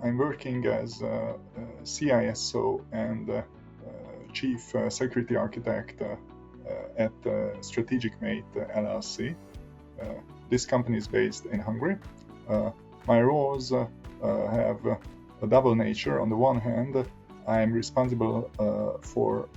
I'm working as a CISO and Chief Security Architect at Strategic Mate LLC. This company is based in Hungary. My roles have a double nature. On the one hand, I'm responsible for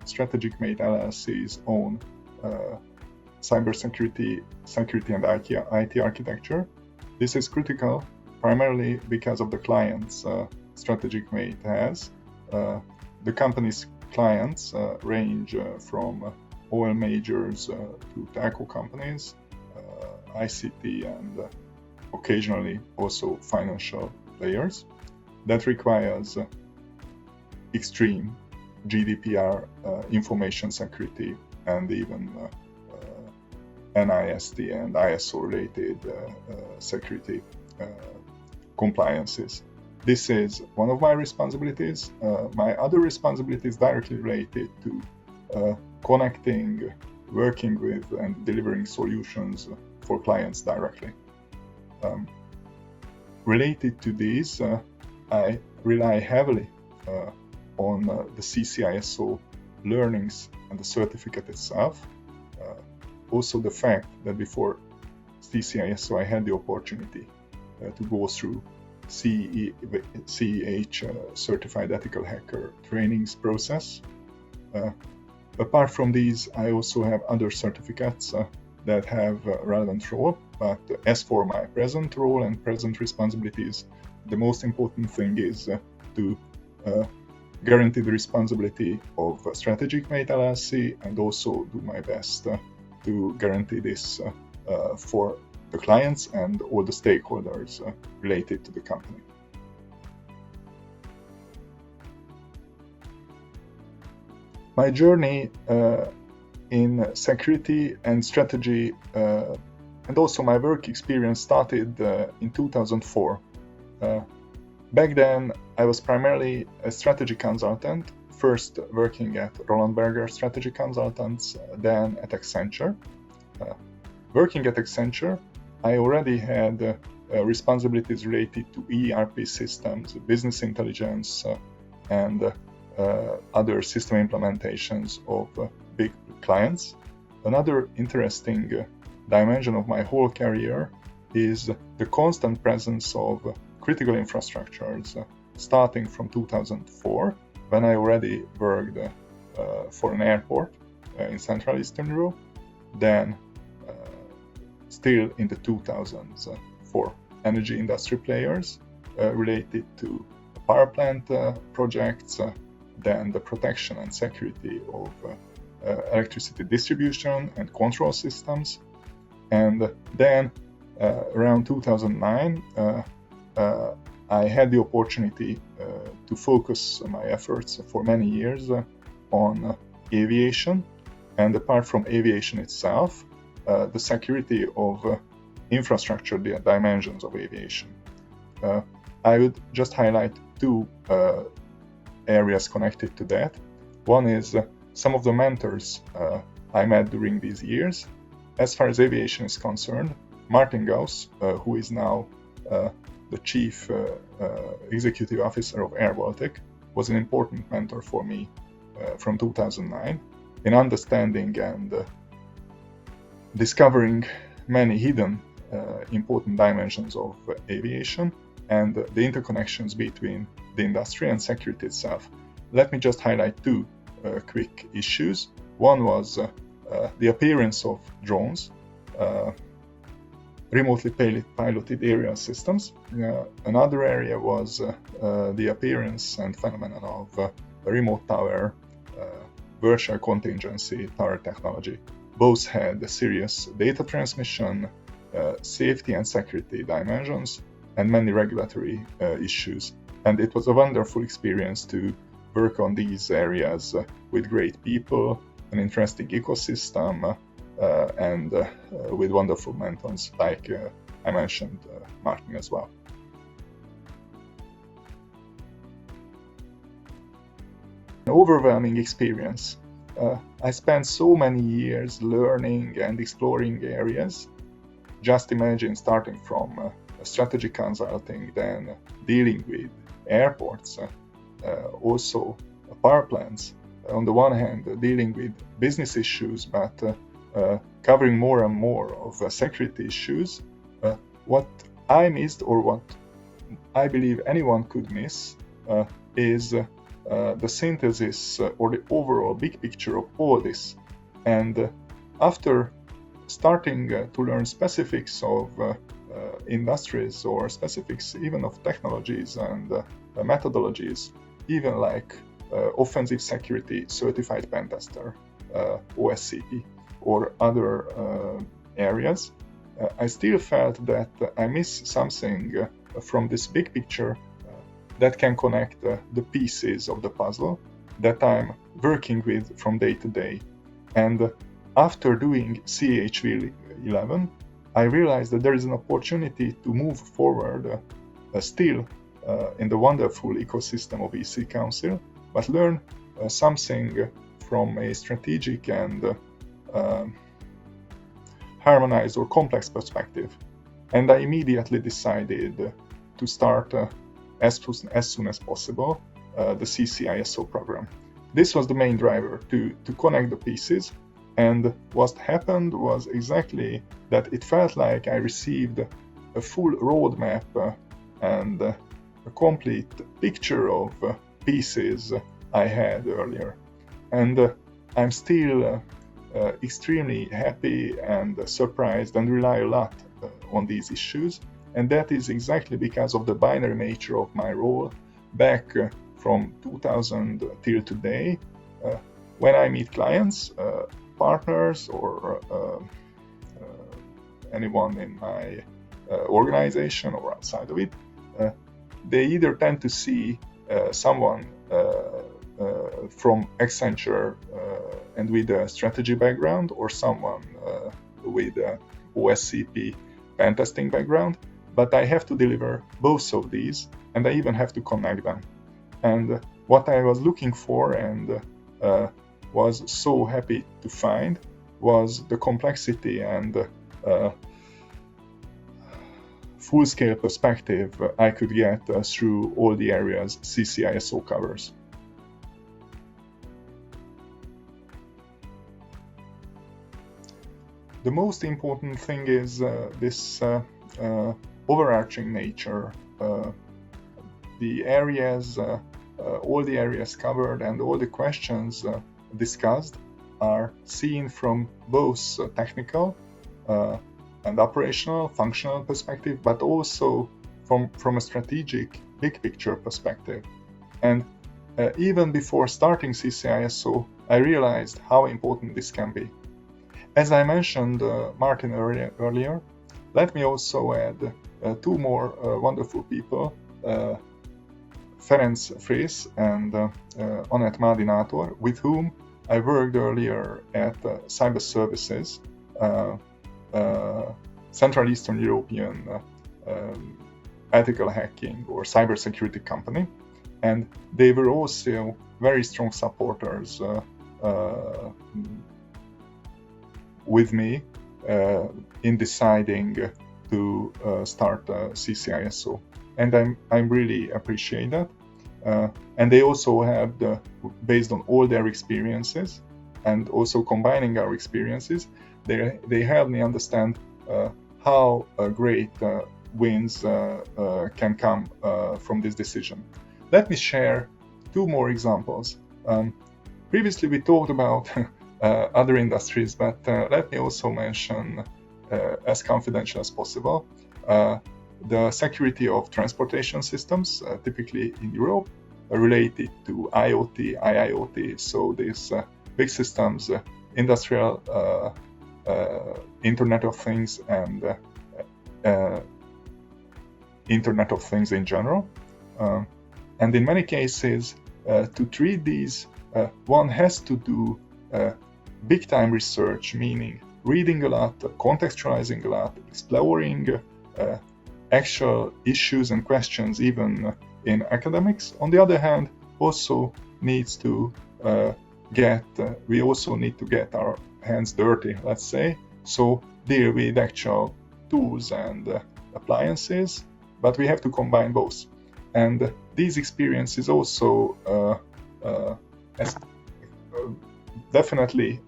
Strategic Mate LLC's own cybersecurity, security and IT architecture. This is critical primarily because of the clients Strategic Mate has. The company's clients range from oil majors to telco companies, ICT, and occasionally also financial players. That requires extreme GDPR information security and even NIST and ISO related security compliances. This is one of my responsibilities. My other responsibility is directly related to connecting, working with, and delivering solutions for clients directly. Related to these, I rely heavily on the CCISO learnings and the certificate itself. Also the fact that before CCISO I had the opportunity to go through CEH Certified Ethical Hacker trainings process. Apart from these, I also have other certificates that have a relevant role, but as for my present role and present responsibilities, the most important thing is to guarantee the responsibility of Strategic Mate LLC and also do my best to guarantee this for the clients and all the stakeholders related to the company. My journey in security and strategy and also my work experience started in 2004. Back then, I was primarily a strategy consultant, first working at Roland Berger Strategy Consultants, then at Accenture. Working at Accenture, I already had responsibilities related to ERP systems, business intelligence, and other system implementations of big clients. Another interesting dimension of my whole career is the constant presence of critical infrastructures, starting from 2004, when I already worked for an airport in Central Eastern Europe, then still in the 2000s for energy industry players related to power plant projects, then the protection and security of electricity distribution and control systems. And then around 2009, I had the opportunity to focus my efforts for many years on aviation, and apart from aviation itself, the security of infrastructure, the dimensions of aviation. I would just highlight two areas connected to that. One is some of the mentors I met during these years. As far as aviation is concerned, Martin Gauss, who is now the Chief Executive Officer of airBaltic, was an important mentor for me from 2009 in understanding and discovering many hidden important dimensions of aviation and the interconnections between the industry and security itself. Let me just highlight two quick issues. One was the appearance of drones, remotely piloted aerial systems. Another area was the appearance and phenomenon of remote tower, virtual contingency tower technology. Both had serious data transmission, safety and security dimensions, and many regulatory issues. And it was a wonderful experience to work on these areas with great people, an interesting ecosystem, and with wonderful mentors like I mentioned Martin as well. An overwhelming experience. I spent so many years learning and exploring areas. Just imagine starting from strategy consulting, then dealing with airports, also power plants. On the one hand, dealing with business issues, but covering more and more of security issues. What I missed, or what I believe anyone could miss, is the synthesis or the overall big picture of all this. And after starting to learn specifics of industries, or specifics even of technologies and methodologies, even like offensive security certified pen tester, OSCP, or other areas, I still felt that I miss something from this big picture that can connect the pieces of the puzzle that I'm working with from day to day. And after doing CHV 11, I realized that there is an opportunity to move forward still in the wonderful ecosystem of EC Council, but learn something from a strategic and harmonized or complex perspective. And I immediately decided to start as soon as possible the CISO program. This was the main driver, to connect the pieces. And what happened was exactly that it felt like I received a full roadmap and a complete picture of pieces I had earlier. And I'm still extremely happy and surprised and rely a lot on these issues. And that is exactly because of the binary nature of my role back from 2000 till today. When I meet clients, partners, or anyone in my organization or outside of it, they either tend to see someone from Accenture and with a strategy background, or someone with a OSCP pen testing background, but I have to deliver both of these, and I even have to connect them. And what I was looking for and was so happy to find was the complexity and full-scale perspective I could get through all the areas CISO covers. The most important thing is this overarching nature. The areas, all the areas covered and all the questions discussed are seen from both technical and operational, functional perspective, but also from a strategic, big picture perspective. And even before starting CISO, I realized how important this can be. As I mentioned Martin earlier, let me also add two more wonderful people, Ferenc Frész and Anett Mádinator, with whom I worked earlier at Cyber Services, Central Eastern European ethical hacking or cybersecurity company, and they were also very strong supporters with me in deciding to start CISO, and I really appreciate that. And they also have, based on all their experiences and also combining our experiences, they help me understand how great wins can come from this decision. Let me share two more examples. Previously we talked about other industries, but let me also mention, as confidential as possible, the security of transportation systems, typically in Europe, related to IoT, IIoT, so these big systems, industrial Internet of Things, and Internet of Things in general. And in many cases, to treat these, one has to do big-time research, meaning reading a lot, contextualizing a lot, exploring actual issues and questions, even in academics. On the other hand, also needs to we also need to get our hands dirty, let's say, so deal with actual tools and appliances, but we have to combine both. And these experiences also definitely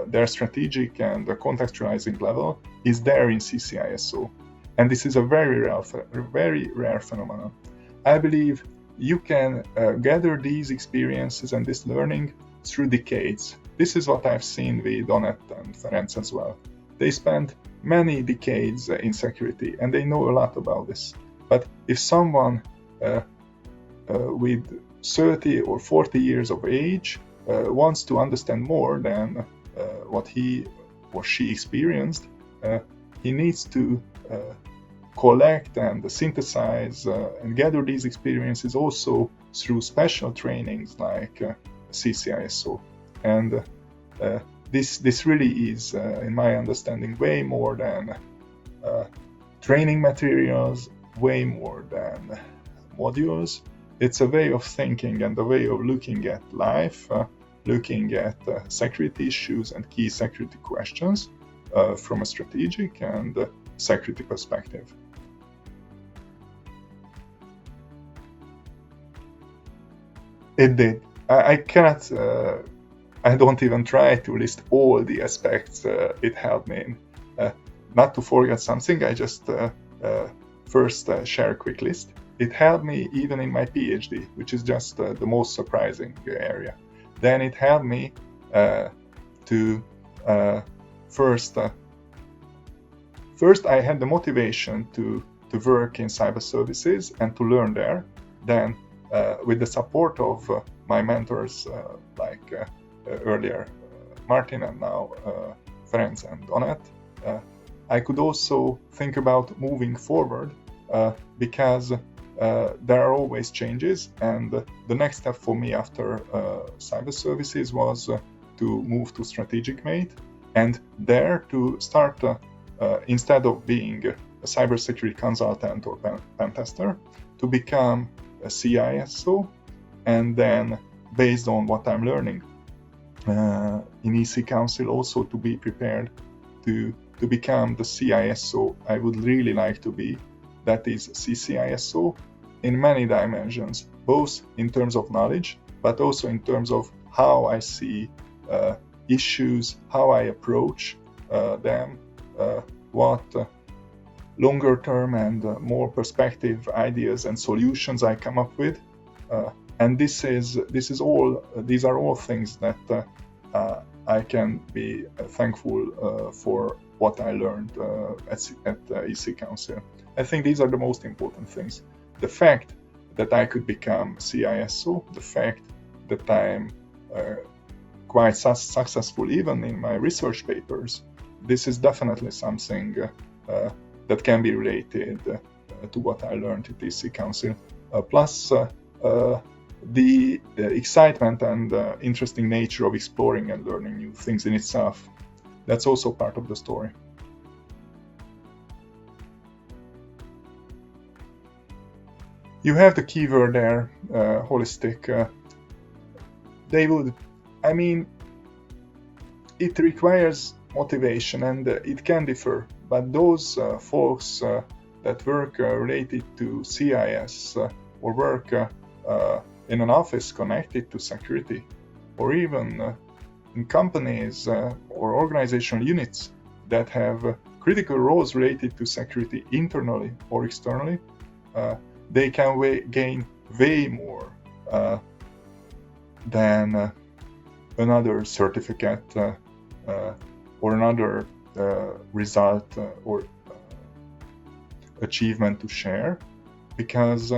their strategic and contextualizing level is there in CCISO. And this is a very rare phenomenon. I believe you can gather these experiences and this learning through decades. This is what I've seen with Anett and Ferenc as well. They spent many decades in security and they know a lot about this. But if someone with 30 or 40 years of age wants to understand more than what he or she experienced, he needs to collect and synthesize and gather these experiences also through special trainings like CCISO. And this really is, in my understanding, way more than training materials, way more than modules. It's a way of thinking and a way of looking at life, looking at security issues and key security questions from a strategic and security perspective. It did. I cannot, I don't even try to list all the aspects it helped me in. Not to forget something, I just first share a quick list. It helped me even in my PhD, which is just the most surprising area. Then it helped me to first I had the motivation to work in cyber services and to learn there. Then with the support of my mentors like earlier Martin and now Ferenc and Anett, I could also think about moving forward because there are always changes, and the next step for me after cyber services was to move to strategic mate, and there to start instead of being a cybersecurity consultant or pen tester, to become a CISO, and then based on what I'm learning in EC Council also to be prepared to become the CISO I would really like to be, that is CCISO, in many dimensions, both in terms of knowledge, but also in terms of how I see issues, how I approach them, what longer term and more perspective ideas and solutions I come up with. And these are all things that I can be thankful for what I learned at EC Council. I think these are the most important things. The fact that I could become CISO, the fact that I'm quite successful even in my research papers, this is definitely something that can be related to what I learned at EC Council. Plus the excitement and interesting nature of exploring and learning new things in itself. That's also part of the story. You have the keyword there, holistic. It requires motivation and it can differ, but those folks that work related to CIS or work in an office connected to security, or even in companies or organizational units that have critical roles related to security internally or externally, they can gain way more than another certificate or another result or achievement to share, because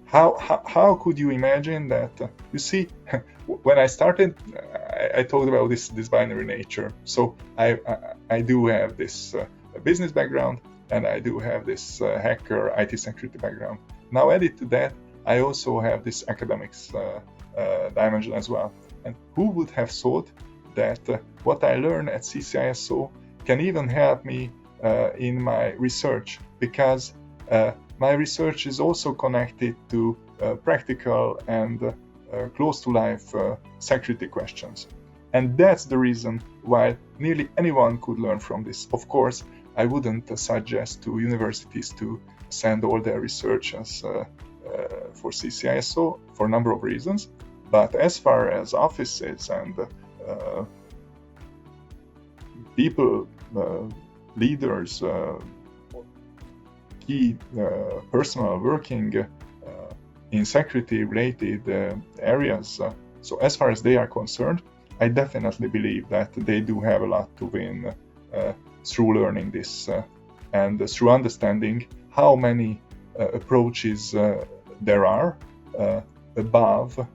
how could you imagine that? You see, when I started, I talked about this binary nature. So I do have this business background, and I do have this hacker IT security background. Now added to that, I also have this academics dimension as well. And who would have thought that what I learned at CCISO can even help me in my research, because my research is also connected to practical and close to life security questions. And that's the reason why nearly anyone could learn from this. Of course, I wouldn't suggest to universities to send all their researchers for CISO for a number of reasons. But as far as offices and people, leaders, key personnel working in security-related areas, so as far as they are concerned, I definitely believe that they do have a lot to win through learning this and through understanding how many approaches there are above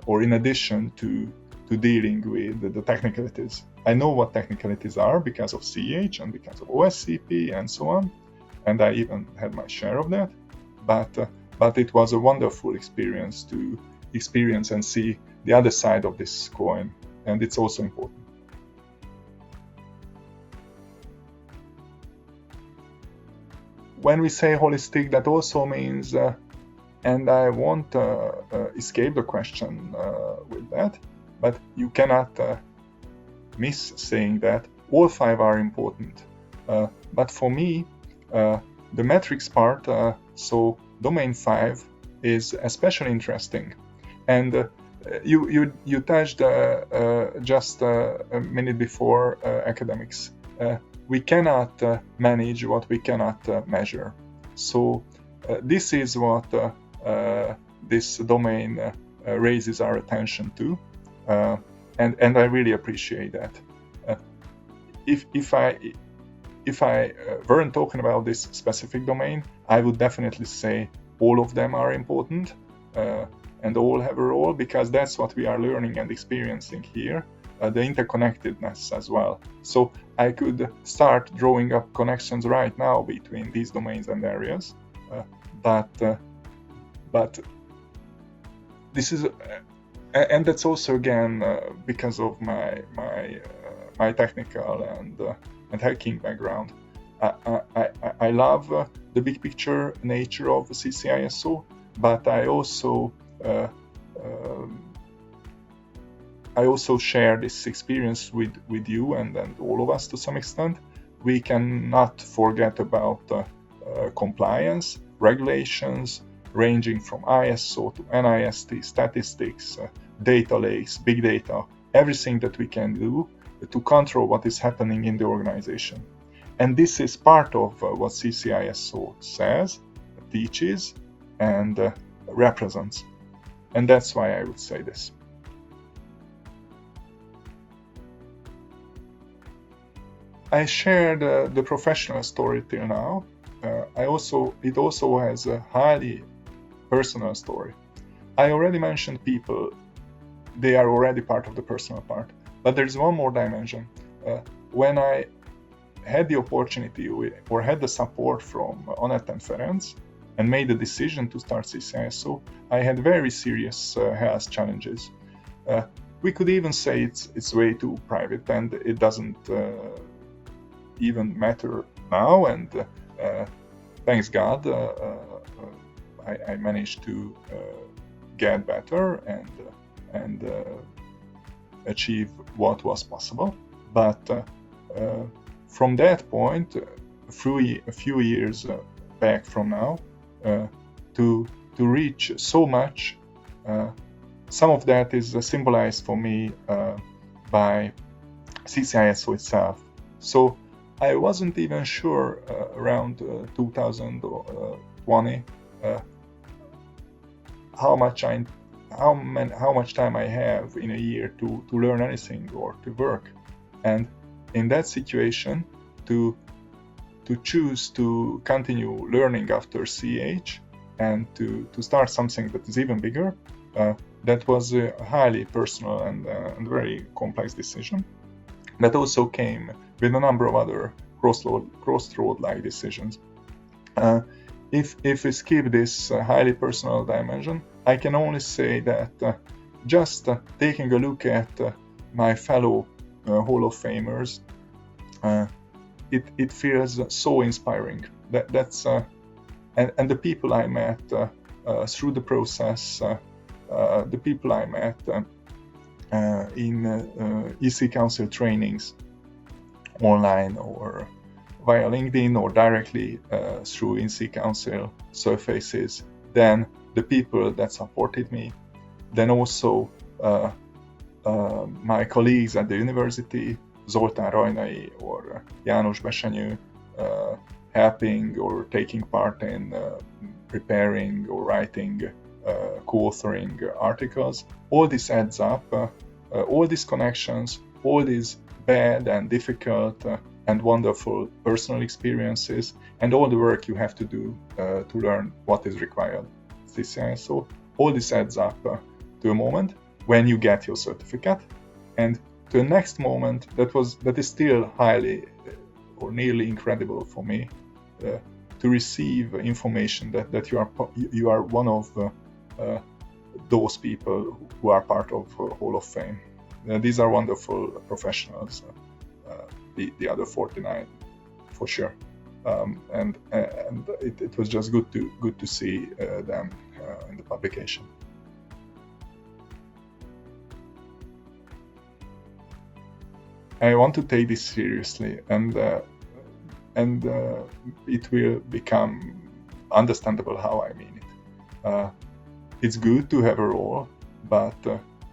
or in addition to dealing with the technicalities. I know what technicalities are because of CH and because of OSCP and so on, and I even had my share of that, but it was a wonderful experience to experience and see the other side of this coin, and it's also important. When we say holistic, that also means, and I won't escape the question with that, but you cannot miss saying that all 5 are important. But for me, the metrics part, so domain 5, is especially interesting. And you touched just a minute before academics. We cannot manage what we cannot measure. So this is what this domain raises our attention to, and I really appreciate that. If I weren't talking about this specific domain, I would definitely say all of them are important and all have a role, because that's what we are learning and experiencing here, the interconnectedness as well. So I could start drawing up connections right now between these domains and areas, but this is, and that's also again because of my technical and hacking background. I love the big picture nature of CISO, but I also share this experience with you and all of us to some extent. We cannot forget about compliance, regulations, ranging from ISO to NIST, statistics, data lakes, big data, everything that we can do to control what is happening in the organization. And this is part of what CISO says, teaches, and represents. And that's why I would say this. I shared the professional story till now. It also has a highly personal story. I already mentioned people, they are already part of the personal part. But there's one more dimension. When I had the opportunity or had the support from Anett and Ferenc and made the decision to start CISO, I had very serious health challenges. We could even say it's way too private, and it doesn't even matter now. And thanks God, I managed to get better and achieve what was possible. But from that point, a few years back from now, to reach so much, some of that is symbolized for me by CISO itself. So I wasn't even sure around 2020 how much time I have in a year to learn anything or to work. And in that situation, to choose to continue learning after CH and to start something that is even bigger, that was a highly personal and very complex decision. That also came with a number of other crossroad-like decisions. If we skip this highly personal dimension, I can only say that just taking a look at my fellow Hall of Famers, it feels so inspiring. That's and the people I met through the process, the people I met in EC Council trainings, online or via LinkedIn or directly through INSEE Council surfaces, then the people that supported me, then also my colleagues at the university, Zoltán Rajnai or János Besenyő, helping or taking part in preparing or writing, co-authoring articles. All this adds up, all these connections, all these bad and difficult and wonderful personal experiences, and all the work you have to do to learn what is required. CISO, all this adds up to a moment when you get your certificate, and to the next moment that is still highly or nearly incredible for me, to receive information that you are one of those people who are part of Hall of Fame. These are wonderful professionals, the other 49 for sure, and it was just good to see them in the publication. I want to take this seriously, and it will become understandable how I mean it. It's good to have a role, but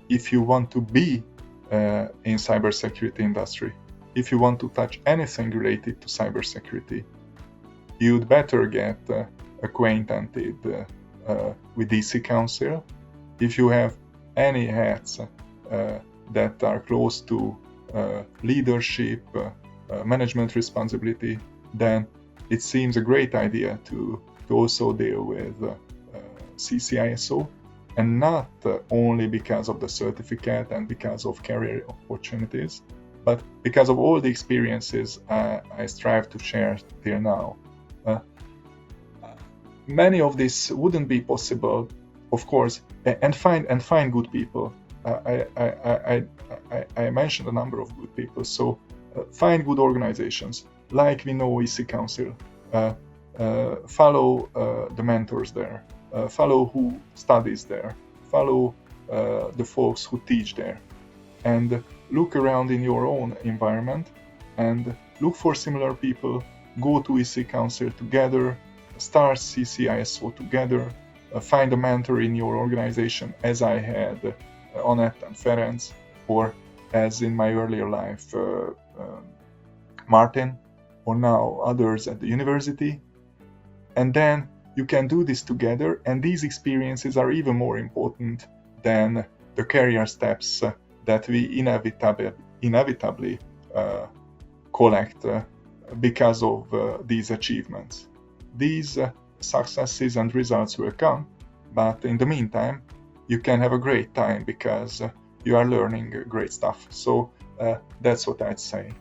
if you want to be in cybersecurity industry, if you want to touch anything related to cybersecurity, you'd better get acquainted with INSEE Council. If you have any hats that are close to leadership, management responsibility, then it seems a great idea to also deal with CISO, and not only because of the certificate and because of career opportunities, but because of all the experiences I strive to share till now. Many of this wouldn't be possible, of course, and find good people. I mentioned a number of good people, so find good organizations, like we know INSEE Council, follow the mentors there, follow who studies there, follow the folks who teach there, and look around in your own environment and look for similar people, go to INSEE Council together, start CISO together, find a mentor in your organization, as I had Anett and Ferenc, or as in my earlier life, Martin, or now others at the university. And then you can do this together, and these experiences are even more important than the career steps that we inevitably collect because of these achievements. These successes and results will come, but in the meantime, you can have a great time because you are learning great stuff. So that's what I'd say.